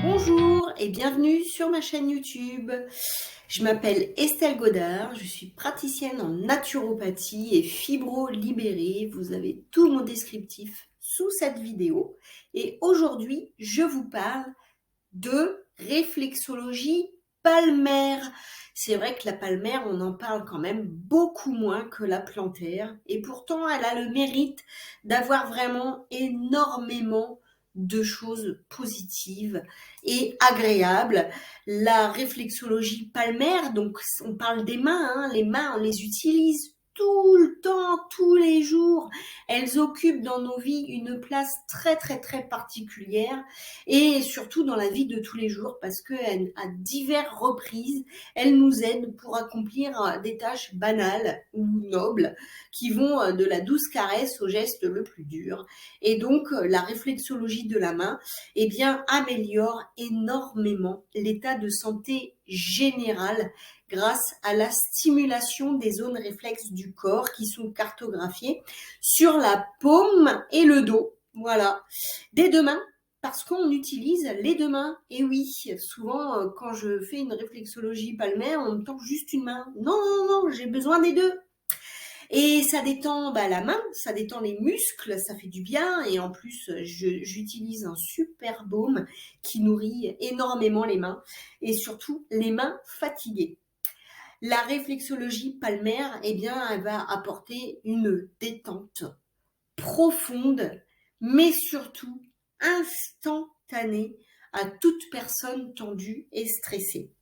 Bonjour et bienvenue sur ma chaîne YouTube. Je m'appelle Estelle Godard, je suis praticienne en naturopathie et fibro-libérée. Vous avez tout mon descriptif sous cette vidéo. Et aujourd'hui, je vous parle de réflexologie palmaire. C'est vrai que la palmaire, on en parle quand même beaucoup moins que la plantaire. Et pourtant, elle a le mérite d'avoir vraiment énormément de choses positives et agréables. La réflexologie palmaire, donc on parle des mains, hein, les mains, on les utilise tout le temps, tous les jours. Elles occupent dans nos vies une place très très très particulière et surtout dans la vie de tous les jours parce qu'à diverses reprises, elles nous aident pour accomplir des tâches banales ou nobles qui vont de la douce caresse au geste le plus dur. Et donc, la réflexologie de la main, eh bien, améliore énormément l'état de santé général grâce à la stimulation des zones réflexes du corps qui sont cartographiées sur la paume et le dos. Voilà. Des deux mains, parce qu'on utilise les deux mains. Et oui, souvent, quand je fais une réflexologie palmaire, on me tend juste une main. Non, non, non, j'ai besoin des deux. Et ça détend la main, ça détend les muscles, ça fait du bien. Et en plus, j'utilise un super baume qui nourrit énormément les mains. Et surtout, les mains fatiguées. La réflexologie palmaire, eh bien, elle va apporter une détente profonde, mais surtout instantanée à toute personne tendue et stressée.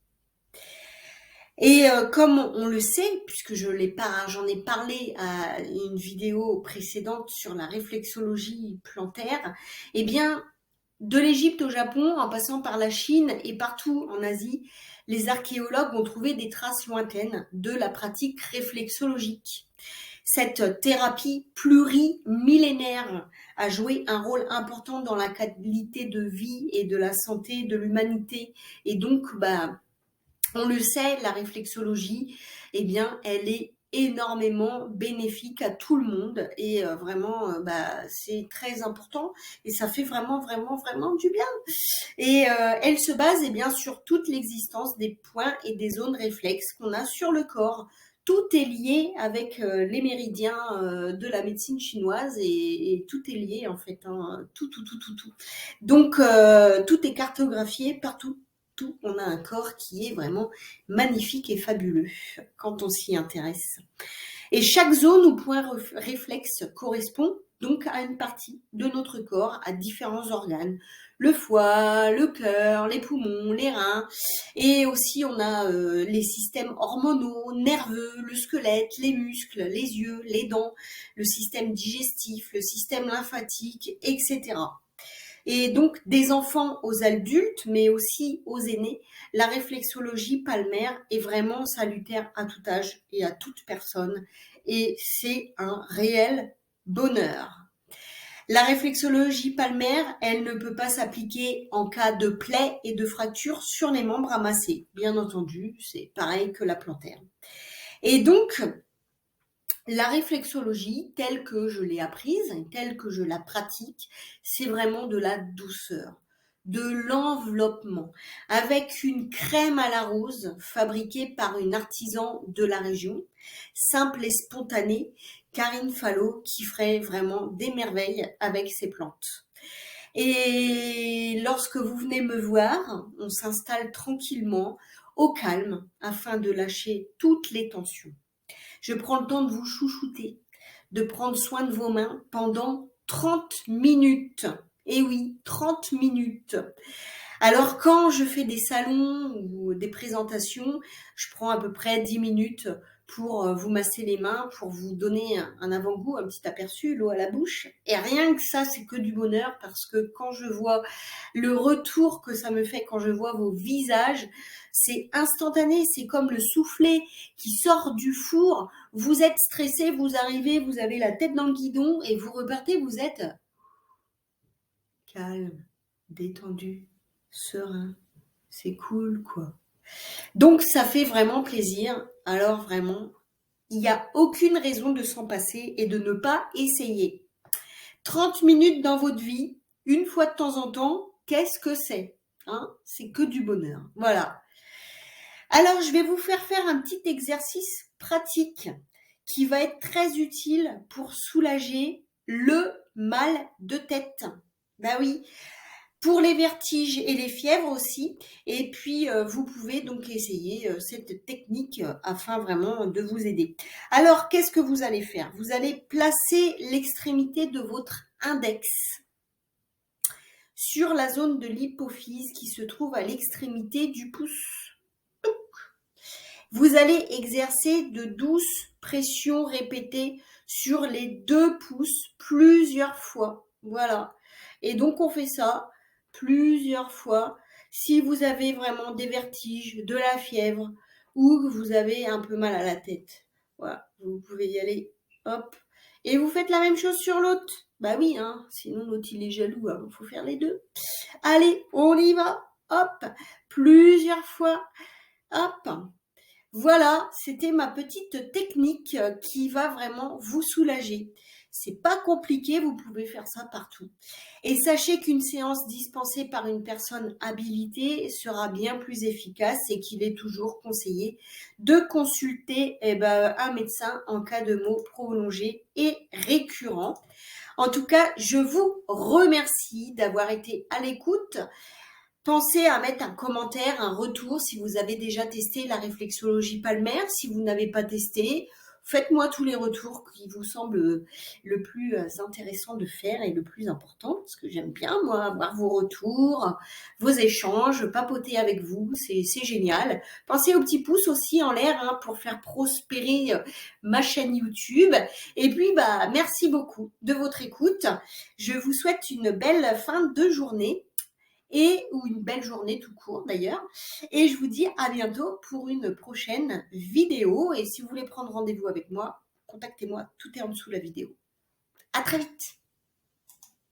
Et comme on le sait, puisque j'en ai parlé à une vidéo précédente sur la réflexologie plantaire, eh bien, de l'Égypte au Japon, en passant par la Chine et partout en Asie, les archéologues ont trouvé des traces lointaines de la pratique réflexologique. Cette thérapie plurimillénaire a joué un rôle important dans la qualité de vie et de la santé de l'humanité. Et donc, on le sait, la réflexologie, eh bien, elle est énormément bénéfique à tout le monde et vraiment, c'est très important et ça fait vraiment, vraiment, vraiment du bien. Et elle se base sur toute l'existence des points et des zones réflexes qu'on a sur le corps. Tout est lié avec les méridiens de la médecine chinoise et tout est lié en fait, hein, tout. Donc tout est cartographié partout. On a un corps qui est vraiment magnifique et fabuleux quand on s'y intéresse. Et chaque zone ou point réflexe correspond donc à une partie de notre corps, à différents organes. Le foie, le cœur, les poumons, les reins. Et aussi, on a les systèmes hormonaux, nerveux, le squelette, les muscles, les yeux, les dents, le système digestif, le système lymphatique, etc. Et donc, des enfants aux adultes, mais aussi aux aînés, la réflexologie palmaire est vraiment salutaire à tout âge et à toute personne. Et c'est un réel bonheur. La réflexologie palmaire, elle ne peut pas s'appliquer en cas de plaie et de fracture sur les membres amassés. Bien entendu, c'est pareil que la plantaire. Et donc, la réflexologie, telle que je l'ai apprise, telle que je la pratique, c'est vraiment de la douceur, de l'enveloppement, avec une crème à la rose fabriquée par une artisan de la région, simple et spontanée, Karine Fallot, qui ferait vraiment des merveilles avec ses plantes. Et lorsque vous venez me voir, on s'installe tranquillement, au calme, afin de lâcher toutes les tensions. Je prends le temps de vous chouchouter, de prendre soin de vos mains pendant 30 minutes. Et oui, 30 minutes. Alors quand je fais des salons ou des présentations, je prends à peu près 10 minutes pour vous masser les mains, pour vous donner un avant-goût, un petit aperçu, l'eau à la bouche. Et rien que ça, c'est que du bonheur parce que quand je vois le retour que ça me fait, quand je vois vos visages, c'est instantané, c'est comme le soufflé qui sort du four. Vous êtes stressé, vous arrivez, vous avez la tête dans le guidon et vous repartez, vous êtes calme, détendu, serein. C'est cool, quoi. Donc, ça fait vraiment plaisir. Alors, vraiment, il n'y a aucune raison de s'en passer et de ne pas essayer. 30 minutes dans votre vie, une fois de temps en temps, qu'est-ce que c'est ? hein, c'est que du bonheur. Voilà. Alors, je vais vous faire un petit exercice pratique qui va être très utile pour soulager le mal de tête. Ben oui, pour les vertiges et les fièvres aussi. Et puis, vous pouvez donc essayer cette technique afin vraiment de vous aider. Alors, qu'est-ce que vous allez faire? Vous allez placer l'extrémité de votre index sur la zone de l'hypophyse qui se trouve à l'extrémité du pouce. Vous allez exercer de douces pressions répétées sur les 2 pouces plusieurs fois. Voilà. Et donc, on fait ça plusieurs fois. Si vous avez vraiment des vertiges, de la fièvre ou que vous avez un peu mal à la tête. Voilà. Vous pouvez y aller. Hop. Et vous faites la même chose sur l'autre. Bah oui, hein. Sinon, l'autre, il est jaloux. Il faut faire les deux. Allez, on y va. Hop. Plusieurs fois. Hop. Voilà, c'était ma petite technique qui va vraiment vous soulager. C'est pas compliqué, vous pouvez faire ça partout. Et sachez qu'une séance dispensée par une personne habilitée sera bien plus efficace et qu'il est toujours conseillé de consulter un médecin en cas de maux prolongés et récurrents. En tout cas, je vous remercie d'avoir été à l'écoute. Pensez à mettre un commentaire, un retour si vous avez déjà testé la réflexologie palmaire. Si vous n'avez pas testé, faites-moi tous les retours qui vous semblent le plus intéressant de faire et le plus important. Parce que j'aime bien, moi, avoir vos retours, vos échanges, papoter avec vous. C'est génial. Pensez au petit pouce aussi en l'air hein, pour faire prospérer ma chaîne YouTube. Et puis, merci beaucoup de votre écoute. Je vous souhaite une belle fin de journée ou une belle journée tout court d'ailleurs. Et je vous dis à bientôt pour une prochaine vidéo. Et si vous voulez prendre rendez-vous avec moi, contactez-moi, tout est en dessous de la vidéo. À très vite.